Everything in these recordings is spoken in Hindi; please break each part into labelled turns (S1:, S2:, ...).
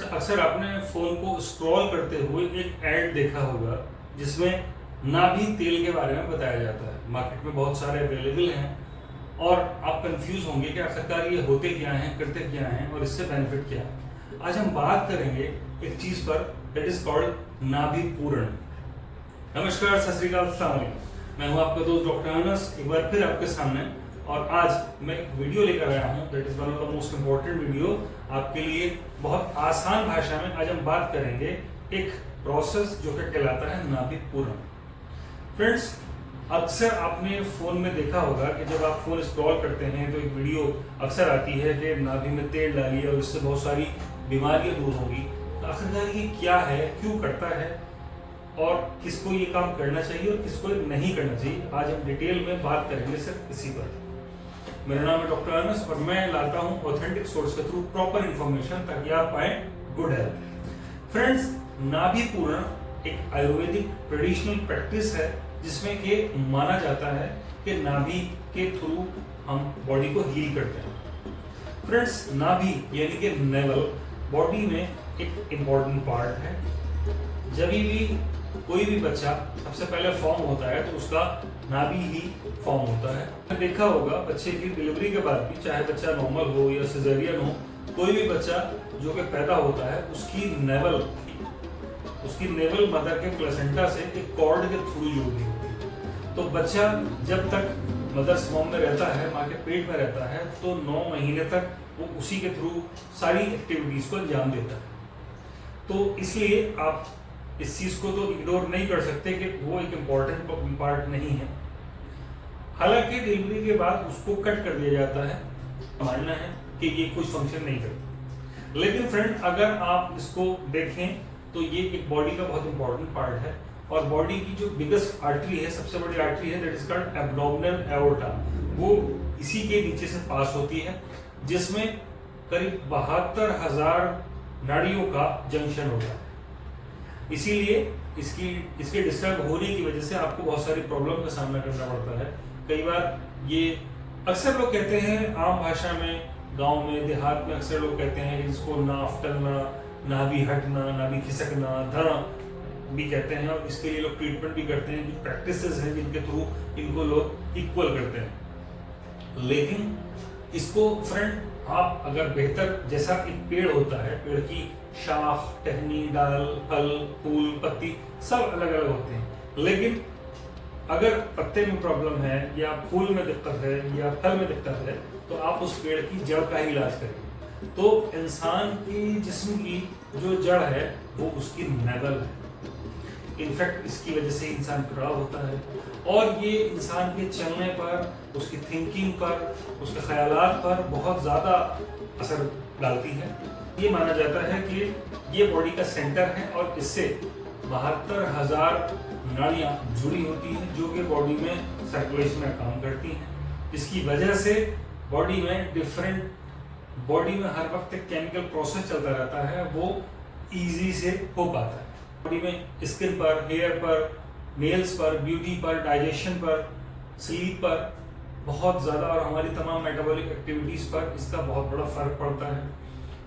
S1: अक्सर आपने फोन को स्क्रॉल करते हुए एक ऐड देखा होगा जिसमें नाभि तेल के बारे में बताया जाता है। मार्केट में बहुत सारे अवेलेबल हैं और आप कंफ्यूज होंगे कि आखिरकार ये होते क्या हैं, करते क्या हैं और इससे बेनिफिट क्या है। आज हम बात करेंगे एक चीज पर दैट इज कॉल्ड नाभि पूरण। नमस्कार, सत श्री अकाल, अस्सलाम वालेकुम। मैं हूं आपका दोस्त डॉक्टर अनस, एक बार फिर आपके सामने। और आज मैं एक वीडियो लेकर आया हूं that is one of the most important video आपके लिए। बहुत आसान भाषा में आज हम बात करेंगे एक प्रोसेस जो कि कहलाता है नाभि पूरण। फ्रेंड्स, अक्सर आपने फोन में देखा होगा कि जब आप फोन स्क्रॉल करते हैं तो एक वीडियो अक्सर आती है कि नाभि में तेल डालिए और इससे बहुत सारी बीमारियां दूर होगी। तो आखिरकार ये क्या है, क्यों करता है और किसको ये काम करना चाहिए और किसको नहीं करना चाहिए, आज हम डिटेल में बात करेंगे सिर्फ इसी पर। मेरा नाम है डॉक्टर अनस और मैं लाता हूं ऑथेंटिक सोर्स के थ्रू प्रॉपर इंफॉर्मेशन ताकि आप पाए गुड हेल्थ। फ्रेंड्स, नाभि पूरण एक आयुर्वेदिक ट्रेडिशनल प्रैक्टिस है जिसमें कि माना जाता है कि नाभि के थ्रू हम बॉडी को हील करते हैं। फ्रेंड्स, नाभि यानी कि नेवल बॉडी में एक इम्पॉर्टेंट पार्ट है। जब भी कोई भी बच्चा सबसे पहले फॉर्म होता है तो उसका नाभि ही फॉर्म होता है। देखा होगा बच्चे की डिलीवरी के बाद भी, चाहे बच्चा नॉर्मल हो या सिजेरियन हो, कोई भी बच्चा जो कि पैदा होता है उसकी नेवल मदर के प्लेसेंटा से एक कॉर्ड के थ्रू जुड़ी होती है। तो बच्चा जब तक मदर्स वॉम में रहता है, माँ के पेट में रहता है, तो 9 महीने तक वो उसी के थ्रू सारी एक्टिविटीज को अंजाम देता है। तो इसलिए आप इस चीज को तो इग्नोर नहीं कर सकते कि वो एक इम्पॉर्टेंट पार्ट नहीं है। हालांकि डिलीवरी के बाद उसको कट कर दिया जाता है, मानना है कि ये कुछ फंक्शन नहीं करता। लेकिन फ्रेंड, अगर आप इसको देखें तो ये एक बॉडी का बहुत इंपॉर्टेंट पार्ट है और बॉडी की जो बिगेस्ट आर्टरी है, सबसे बड़ी आर्टरी है, that is called abdominal aorta. वो इसी के नीचे से पास होती है जिसमें करीब 72,000 नाड़ियों का जंक्शन होता है। इसीलिए इसके डिस्टर्ब होने की वजह से आपको बहुत सारी प्रॉब्लम का सामना करना पड़ता है। कई बार ये अक्सर लोग कहते हैं, आम भाषा में, गांव में, देहात में अक्सर लोग कहते हैं कि इसको नाफ टलना, नाभि हटना, नाभि खिसकना, धड़ भी कहते हैं। और इसके लिए लोग ट्रीटमेंट भी करते हैं, जो प्रैक्टिसेस हैं जिनके थ्रू इनको लोग इक्वल करते हैं। लेकिन इसको फ्रेंड, आप अगर बेहतर, जैसा एक पेड़ होता है, पेड़ की शाख, टहनी, डाल, फल, फूल, पत्ती सब अलग अलग होते हैं। लेकिन अगर पत्ते में प्रॉब्लम है या फूल में दिक्कत है या फल में दिक्कत है तो आप उस पेड़ की जड़ का ही इलाज करेंगे। तो इंसान की जिस्म की जो जड़ है वो उसकी नेवल है। इनफैक्ट इसकी वजह से इंसान खड़ा होता है और ये इंसान के चलने पर, उसकी थिंकिंग पर, उसके ख्यालात पर बहुत ज़्यादा असर डालती है। ये माना जाता है कि ये बॉडी का सेंटर है और इससे 72,000 नाड़ियाँ जुड़ी होती हैं जो कि बॉडी में सर्कुलेशन का काम करती हैं। इसकी वजह से बॉडी में हर वक्त एक केमिकल प्रोसेस चलता रहता है, वो इजी से हो पाता है। बॉडी में स्किन पर, हेयर पर, नेल्स पर, ब्यूटी पर, डाइजेशन पर, स्लीप पर बहुत ज़्यादा और हमारी तमाम मेटाबॉलिक एक्टिविटीज़ पर इसका बहुत बड़ा फर्क पड़ता है।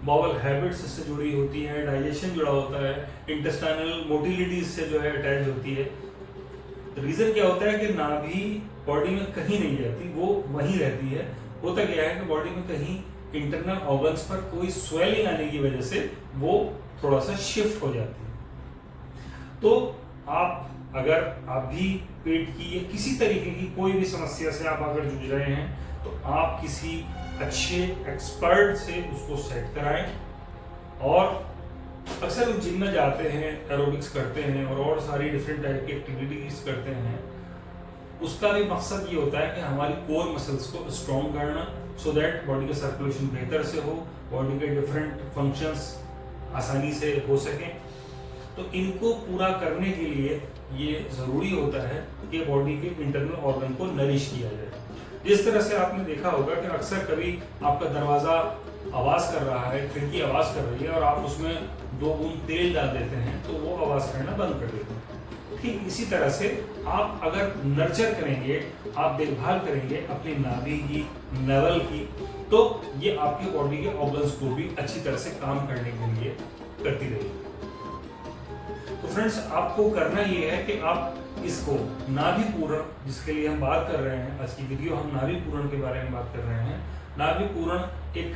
S1: बॉवल हैबिट्स इससे जुड़ी होती हैं, डाइजेशन जुड़ा होता है, इंटेस्टाइनल मोटिलिटी इससे जो है अटैच होती है। रीज़न क्या होता है कि नाभि बॉडी में कहीं नहीं जाती, वो वहीं रहती है। होता क्या है कि बॉडी में कहीं इंटरनल ऑर्गन्स पर कोई स्वेलिंग आने की वजह से वो थोड़ा सा शिफ्ट हो जाती है। तो आप भी पेट की या किसी तरीके की कोई भी समस्या से आप अगर जूझ रहे हैं तो आप किसी अच्छे एक्सपर्ट से उसको सेट कराएं। और अक्सर लोग जिम में जाते हैं, एरोबिक्स करते हैं और सारी डिफरेंट टाइप की एक्टिविटीज करते हैं। उसका भी मकसद ये होता है कि हमारी कोर मसल्स को स्ट्रॉन्ग करना, सो दैट बॉडी का सर्कुलेशन बेहतर से हो, बॉडी के डिफरेंट फंक्शंस आसानी से हो सकें। तो इनको पूरा करने के लिए ये ज़रूरी होता है कि बॉडी के इंटरनल ऑर्गन को नरिश किया जाए। जिस तरह से आपने देखा होगा कि अक्सर कभी आपका दरवाज़ा आवाज़ कर रहा है, खिड़की आवाज़ कर रही है और आप उसमें 2 बूंद तेल डाल देते हैं तो वो आवाज़ करना बंद कर देते हैं। ठीक इसी तरह से आप अगर नर्चर करेंगे, आप देखभाल करेंगे अपनी नाभि की, नेवल की, तो ये आपके बॉडी के ऑर्गन्स को भी अच्छी तरह से काम करने के लिए करती रहेगी। तो फ्रेंड्स, आपको करना ये है कि आप इसको नाभि पूरण, जिसके लिए हम बात कर रहे हैं, आज की वीडियो हम नाभि पूरण के बारे में बात कर रहे हैं। नाभि पूरण एक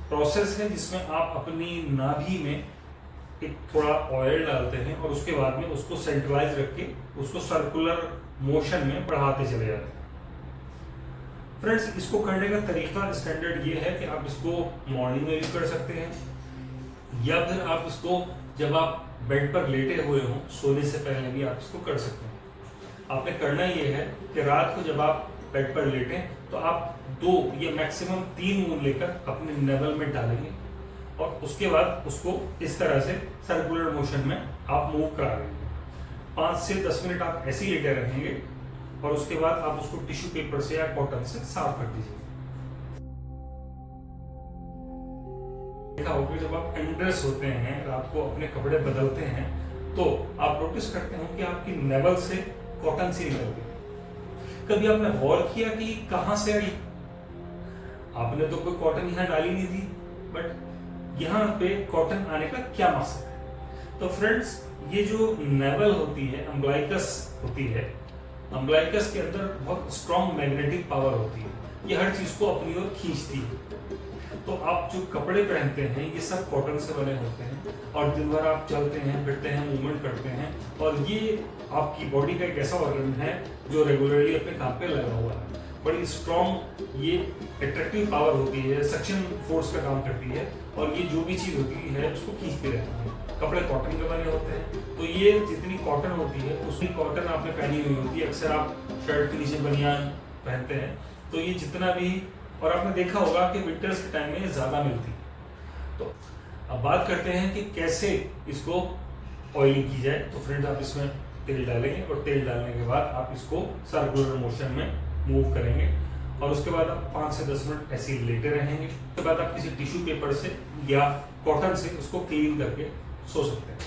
S1: प्रोसेस है जिसमें आप अपनी नाभि में एक थोड़ा ऑयल डालते हैं और उसके बाद में उसको सेंट्रलाइज रख के उसको सर्कुलर मोशन में बढ़ाते चले जाते हैं। फ्रेंड्स, इसको करने का तरीका स्टैंडर्ड ये है कि आप इसको मॉर्निंग में भी कर सकते हैं, या फिर आप इसको जब आप बेड पर लेटे हुए हों, सोने से पहले भी आप इसको कर सकते हैं। आपने करना ये है कि रात को जब आप बेड पर लेटें तो आप 2 या मैक्सिमम 3 मूव लेकर अपने नेवल में डालेंगे और उसके बाद उसको इस तरह से सर्कुलर मोशन में आप मूव करा देंगे। 5 से 10 मिनट आप ऐसे ही लेटे रहेंगे और उसके बाद आप उसको टिश्यू पेपर से या कॉटन से साफ कर दीजिए। देखा होगा जब आप अनड्रेस होते हैं, रात को अपने कपड़े बदलते हैं, तो आप नोटिस करते हो कि आपकी नेवल से कॉटन सी निकल गई। कभी आपने गौर किया कि कहां से आई? आपने तो कोई कॉटन यहां डाली नहीं थी, बट यहां पे कॉटन आने का क्या मकसद है? तो फ्रेंड्स, ये जो नेवल होती है, अम्ब्लाइकस होती है, अम्ब्लाइकस के अंदर बहुत स्ट्रॉन्ग मैग्नेटिक पावर होती है। ये हर चीज को अपनी ओर खींचती है। तो आप जो कपड़े पहनते हैं ये सब कॉटन से बने होते हैं और दिन भर आप चलते हैं, फिरते हैं, मूवमेंट करते हैं, और ये आपकी बॉडी का एक ऐसा ऑर्गन है जो रेगुलरली अपने काम पे लगा हुआ है। बड़ी स्ट्रॉन्ग ये अट्रैक्टिव पावर होती है, सक्शन फोर्स का काम करती है, और ये जो भी चीज होती है उसको खींचती रहती है। कपड़े कॉटन के बने होते हैं, तो ये जितनी कॉटन होती है उसकी कॉटन आपने पहनी हुई होती है। अक्सर आप शर्ट के नीचे बनियान पहनते हैं, तो ये जितना भी, और आपने देखा होगा कि विंटर्स के टाइम में ज्यादा मिलती है। तो अब बात करते हैं कि कैसे इसको ऑयलिंग की जाए। तो फ्रेंड्स, आप इसमें तेल डालेंगे और तेल डालने के बाद आप इसको सर्कुलर मोशन में मूव करेंगे और उसके बाद आप 5 से 10 मिनट ऐसे ही लेटे रहेंगे। उसके बाद आप किसी टिश्यू पेपर से या कॉटन से उसको क्लीन करके सो सकते हैं।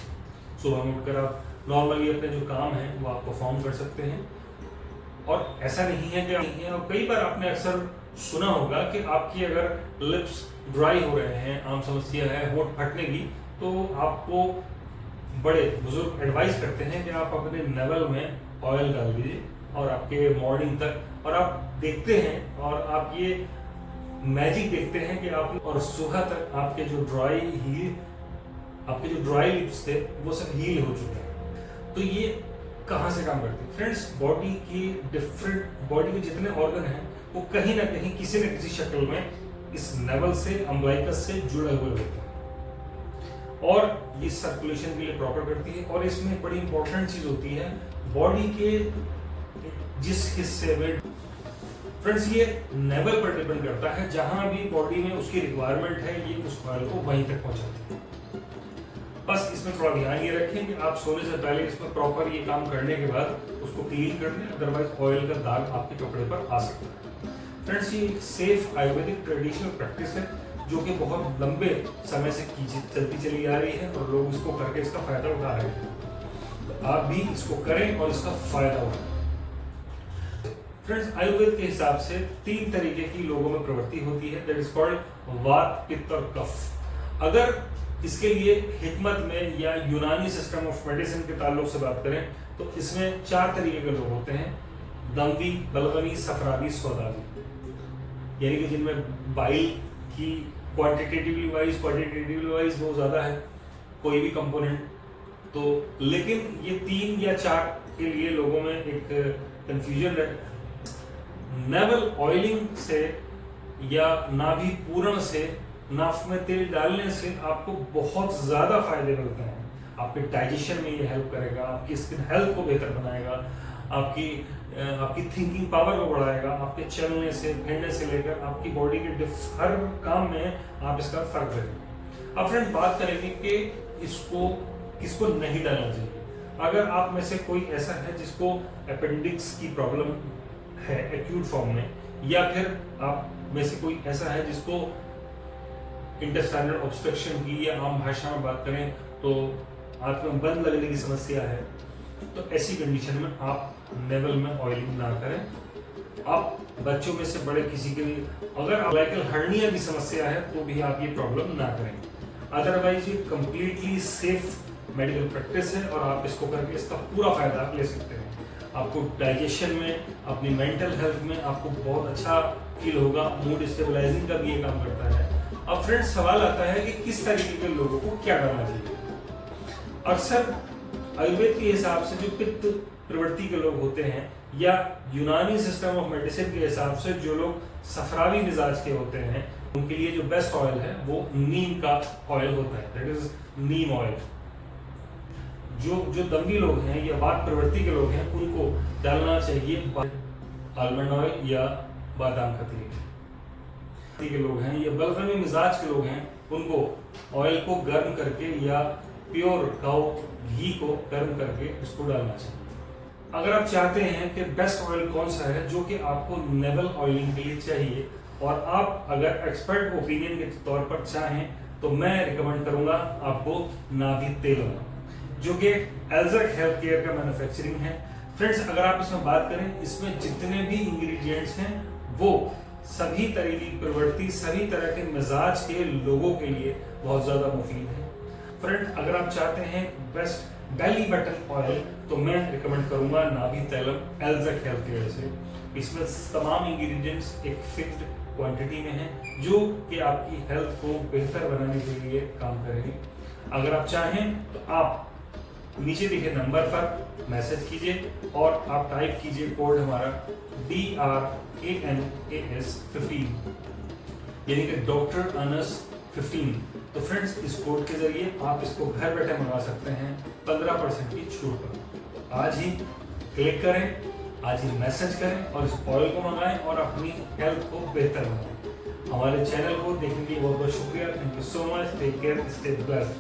S1: सुबह में उठकर आप नॉर्मली अपने जो काम है वो आप परफॉर्म कर सकते हैं। और ऐसा नहीं है कि और कई बार आपने अक्सर सुना होगा कि आपकी अगर लिप्स ड्राई हो रहे हैं, आम समस्या है होंठ फटने की, तो आपको बड़े बुजुर्ग एडवाइस करते हैं कि आप अपने नेवल में ऑयल डाल दीजिए और आपके मॉर्निंग तक, और आप देखते हैं और आप ये मैजिक देखते हैं कि आप और सुबह तक आपके जो ड्राई लिप्स थे वो सब हील हो चुके हैं। तो ये कहाँ से काम करते हैं? फ्रेंड्स, बॉडी के जितने ऑर्गन हैं वो कहीं ना कहीं किसी न किसी शक्ल में इस नेवल से, अम्ब्लाइकस से जुड़े हुए होते हैं और ये सर्कुलेशन के लिए प्रॉपर करती है। और इसमें बड़ी इंपॉर्टेंट चीज होती है, बॉडी के जिस हिस्से में, फ्रेंड्स, ये नेवल पर डिपेंड करता है, जहां भी बॉडी में उसकी रिक्वायरमेंट है ये उस ऑयल को वहीं तक पहुंचाती है। बस इसमें थोड़ा ध्यान ये रखें कि आप सोने से पहले इसमें प्रॉपर ये काम करने के बाद उसको क्लीन कर दें, अदरवाइज ऑयल का दाग आपके कपड़े पर आ सकता है। फ्रेंड्स, ये एक सेफ आयुर्वेदिक ट्रेडिशनल प्रैक्टिस है जो कि बहुत लंबे समय से चलती चली आ रही है और लोग इसको करके इसका फायदा उठा रहे हैं। तो आप भी इसको करें और इसका फायदा उठाएं। फ्रेंड्स, आयुर्वेद के हिसाब से 3 तरीके की लोगों में प्रवृत्ति होती है, दैट इज कॉल्ड वात, पित्त और कफ। अगर इसके लिए हिकमत में या यूनानी सिस्टम ऑफ मेडिसिन के ताल्लुक से बात करें तो इसमें 4 तरीके के लोग होते हैं, दंवी, बलगमी, सफरावी, सौदावी, यानी कि जिनमें बाइल की क्वांटिटेटिवली वाइज बहुत ज्यादा है कोई भी कंपोनेंट, तो लेकिन ये 3 या 4 के लिए लोगों में एक कंफ्यूजन है। नेवल ऑयलिंग से या नाभि पूरण से, नाक में तेल डालने से आपको बहुत ज्यादा फायदे मिलते हैं। आपके डाइजेशन में ये हेल्प करेगा, आपकी स्किन हेल्थ को बेहतर बनाएगा, आपकी थिंकिंग पावर को बढ़ाएगा, आपके चलने से, फिरने से लेकर आपकी बॉडी के हर काम में आप इसका फर्क करेंगे। अब फ्रेंड, बात करेंगे कि इसको किसको नहीं डालना चाहिए। अगर आप में से कोई ऐसा है जिसको अपेंडिक्स की प्रॉब्लम है एक्यूट फॉर्म में, या फिर आप में से कोई ऐसा है जिसको इंटेस्टाइनल ऑब्स्ट्रक्शन की, या आम भाषा में बात करें तो आंत में बंद लगने की समस्या है, तो ऐसी कंडीशन में आप नेवल में ऑयलिंग ना करें। आप बच्चों में से बड़े किसी के लिए अगर अम्बिलिकल हर्निया की समस्या है तो भी आप ये प्रॉब्लम ना करें। अदरवाइज ये कंप्लीटली सेफ मेडिकल प्रैक्टिस है और आप इसको करके इसका पूरा फायदा आप ले सकते हैं। आपको डाइजेशन में, अपनी मेंटल हेल्थ में आपको बहुत अच्छा फील होगा, मूड स्टेबलाइजिंग का भी ये काम करता है। अब फ्रेंड्स सवाल आता है कि किस तरीके के लोगों को क्या करना चाहिए। अक्सर आयुर्वेद के हिसाब से जो पित्त प्रवृत्ति के लोग होते हैं या यूनानी सिस्टम ऑफ मेडिसिन के हिसाब से जो लोग सफरावी मिजाज के होते हैं, उनके लिए जो बेस्ट ऑयल है वो नीम का ऑयल होता है, दैट इज नीम ऑयल। जो दंगी लोग हैं या वात प्रवृत्ति के लोग हैं उनको डालना चाहिए आलमंड ऑयल या बादाम का तेल। के लोग हैं या बलगमी मिजाज के लोग हैं उनको ऑयल को गर्म करके या प्योर काऊ घी को गर्म करके उसको डालना चाहिए। अगर आप चाहते हैं कि बेस्ट ऑयल कौन सा है जो कि आपको नेवल ऑयलिंग के लिए चाहिए और आप अगर एक्सपर्ट ओपिनियन के तौर पर चाहें तो मैं रिकमेंड करूंगा आपको नाभि तेल जो कि एल्जर हेल्थ केयर का मैन्युफैक्चरिंग है। फ्रेंड्स अगर आप इसमें बात करें, इसमें जितने भी इंग्रेडिएंट्स हैं वो सभी तरह की प्रवृत्ति, सभी तरह के मिजाज के लोगों के लिए बहुत ज्यादा मुफीद है। फ्रेंड अगर आप चाहते हैं बेस्ट बेली बटन ऑयल तो मैं रिकमेंड करूंगा नाभि तैलम एल्जर हेल्थ केयर से। इसमें तमाम इंग्रेडिएंट्स एक फिक्स्ड क्वांटिटी में हैं जो कि आपकी हेल्थ को बेहतर बनाने के लिए काम करेंगे। अगर आप चाहें तो आप नीचे दिखे नंबर पर मैसेज कीजिए और आप टाइप कीजिए कोड हमारा DRANAS 15 यानी कि डॉक्टर अनस 15। तो फ्रेंड्स इस कोड के जरिए आप इसको घर बैठे मंगा सकते हैं 15% की छूट पर। आज ही क्लिक करें, आज ही मैसेज करें और इस ऑयल को मंगाएं और अपनी हेल्थ को बेहतर बनाएं। हमारे चैनल को देखने के लिए बहुत बहुत शुक्रिया। Thank you so much. Take care, stay blessed.